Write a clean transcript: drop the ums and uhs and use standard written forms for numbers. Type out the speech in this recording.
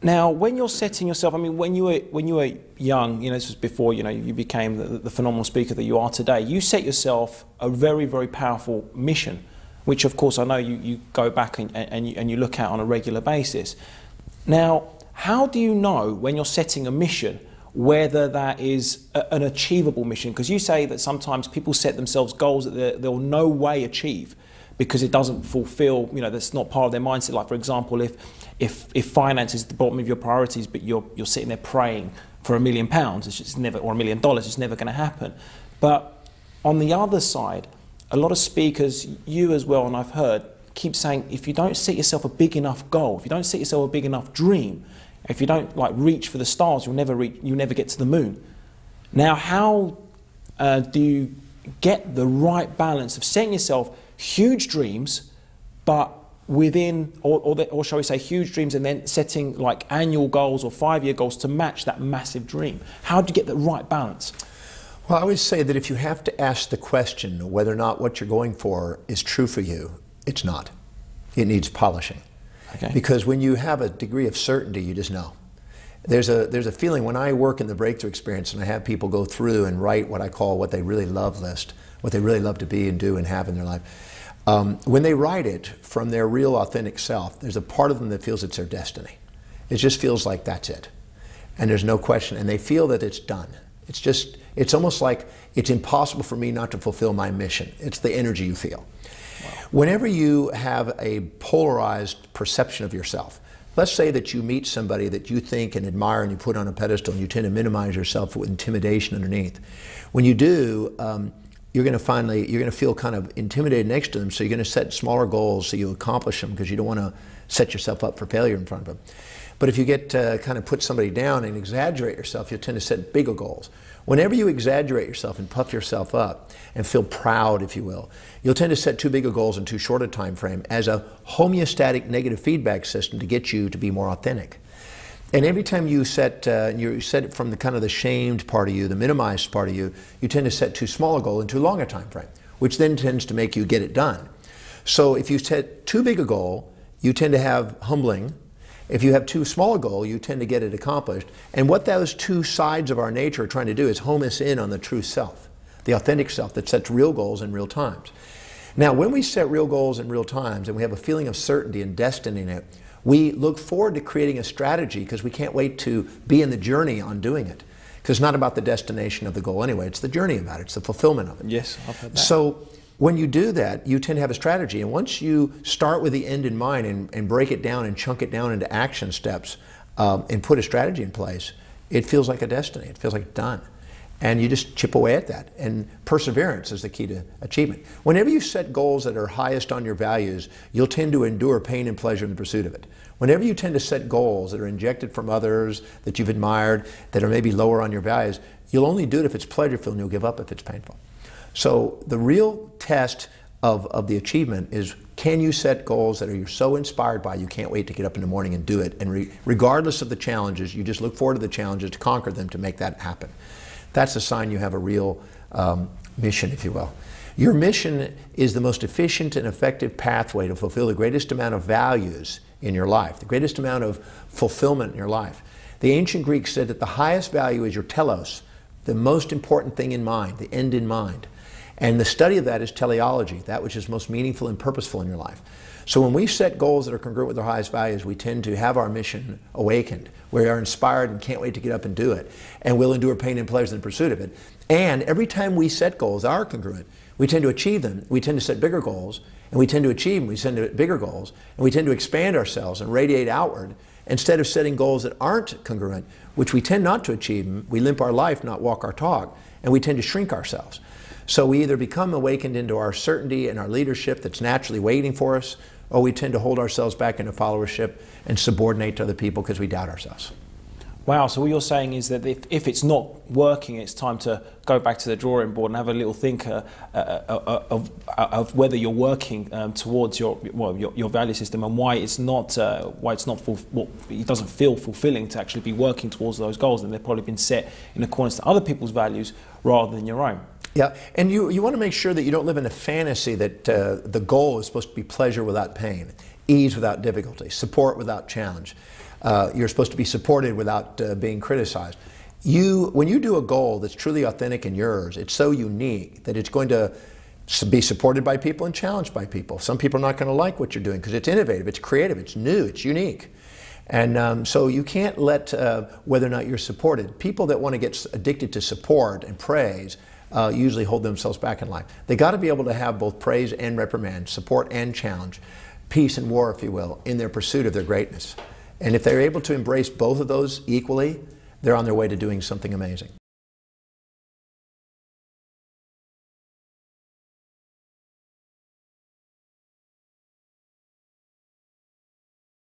Now, when you're setting yourself, I mean, when you were young, you know, this was before, you know, you became the phenomenal speaker that you are today. You set yourself a very, very powerful mission, which, of course, I know you go back and you look at on a regular basis. Now, how do you know when you're setting a mission whether that is an achievable mission? Because you say that sometimes people set themselves goals that they'll no way achieve because it doesn't fulfill, you know, that's not part of their mindset. Like, for example, if finance is at the bottom of your priorities, but you're sitting there praying for £1 million, it's just never, or $1 million, it's never going to happen. But on the other side, a lot of speakers, you as well, and I've heard, keep saying, if you don't set yourself a big enough goal, if you don't set yourself a big enough dream, if you don't like reach for the stars, you'll never get to the moon. Now, how do you get the right balance of setting yourself huge dreams, but within, or shall we say, huge dreams, and then setting like annual goals or 5-year goals to match that massive dream? How do you get the right balance? Well, I always say that if you have to ask the question whether or not what you're going for is true for you, it's not. It needs polishing. Okay. Because when you have a degree of certainty, you just know. There's a feeling when I work in the breakthrough experience and I have people go through and write what I call what they really love list, what they really love to be and do and have in their life. When they write it from their real authentic self, there's a part of them that feels it's their destiny. It just feels like that's it. And there's no question. And they feel that it's done. It's almost like it's impossible for me not to fulfill my mission. It's the energy you feel. Wow. Whenever you have a polarized perception of yourself, let's say that you meet somebody that you think and admire and you put on a pedestal and you tend to minimize yourself with intimidation underneath. When you do, you're going to feel kind of intimidated next to them, so you're going to set smaller goals so you accomplish them because you don't want to set yourself up for failure in front of them. But if you get kind of put somebody down and exaggerate yourself, you'll tend to set bigger goals. Whenever you exaggerate yourself and puff yourself up and feel proud, if you will, you'll tend to set too big of goals in too short a time frame as a homeostatic negative feedback system to get you to be more authentic. And every time you set it from the kind of the shamed part of you, the minimized part of you, you tend to set too small a goal in too long a time frame, which then tends to make you get it done. So if you set too big a goal, you tend to have humbling. If you have too small a goal, you tend to get it accomplished. And what those two sides of our nature are trying to do is home us in on the true self, the authentic self that sets real goals in real times. Now, when we set real goals in real times and we have a feeling of certainty and destiny in it, we look forward to creating a strategy because we can't wait to be in the journey on doing it. Because it's not about the destination of the goal anyway, it's the journey about it, it's the fulfillment of it. Yes, I've heard that. So when you do that, you tend to have a strategy. And once you start with the end in mind and break it down and chunk it down into action steps and put a strategy in place, it feels like a destiny. It feels like done. And you just chip away at that. And perseverance is the key to achievement. Whenever you set goals that are highest on your values, you'll tend to endure pain and pleasure in the pursuit of it. Whenever you tend to set goals that are injected from others, that you've admired, that are maybe lower on your values, you'll only do it if it's pleasurable and you'll give up if it's painful. So the real test of the achievement is, can you set goals that you're so inspired by you can't wait to get up in the morning and do it, and regardless of the challenges, you just look forward to the challenges to conquer them to make that happen. That's a sign you have a real mission, if you will. Your mission is the most efficient and effective pathway to fulfill the greatest amount of values in your life, the greatest amount of fulfillment in your life. The ancient Greeks said that the highest value is your telos, the most important thing in mind, the end in mind. And the study of that is teleology, that which is most meaningful and purposeful in your life. So when we set goals that are congruent with our highest values, we tend to have our mission awakened. We are inspired and can't wait to get up and do it. And we'll endure pain and pleasure in pursuit of it. And every time we set goals that are congruent, we tend to achieve them. We tend to set bigger goals, and we tend to achieve them. We tend to set bigger goals, and we tend to expand ourselves and radiate outward instead of setting goals that aren't congruent, which we tend not to achieve them. We limp our life, not walk our talk, and we tend to shrink ourselves. So we either become awakened into our certainty and our leadership that's naturally waiting for us, or we tend to hold ourselves back into followership and subordinate to other people because we doubt ourselves. Wow, so what you're saying is that if it's not working, it's time to go back to the drawing board and have a little think of whether you're working towards your value system and why it doesn't feel fulfilling to actually be working towards those goals, and they've probably been set in accordance to other people's values rather than your own. Yeah, and you want to make sure that you don't live in a fantasy that the goal is supposed to be pleasure without pain, ease without difficulty, support without challenge. You're supposed to be supported without being criticized. When you do a goal that's truly authentic and yours, it's so unique that it's going to be supported by people and challenged by people. Some people are not going to like what you're doing because it's innovative, it's creative, it's new, it's unique. And so you can't let whether or not you're supported. People that want to get addicted to support and praise usually hold themselves back in life. They got to be able to have both praise and reprimand, support and challenge, peace and war, if you will, in their pursuit of their greatness. And if they're able to embrace both of those equally, they're on their way to doing something amazing.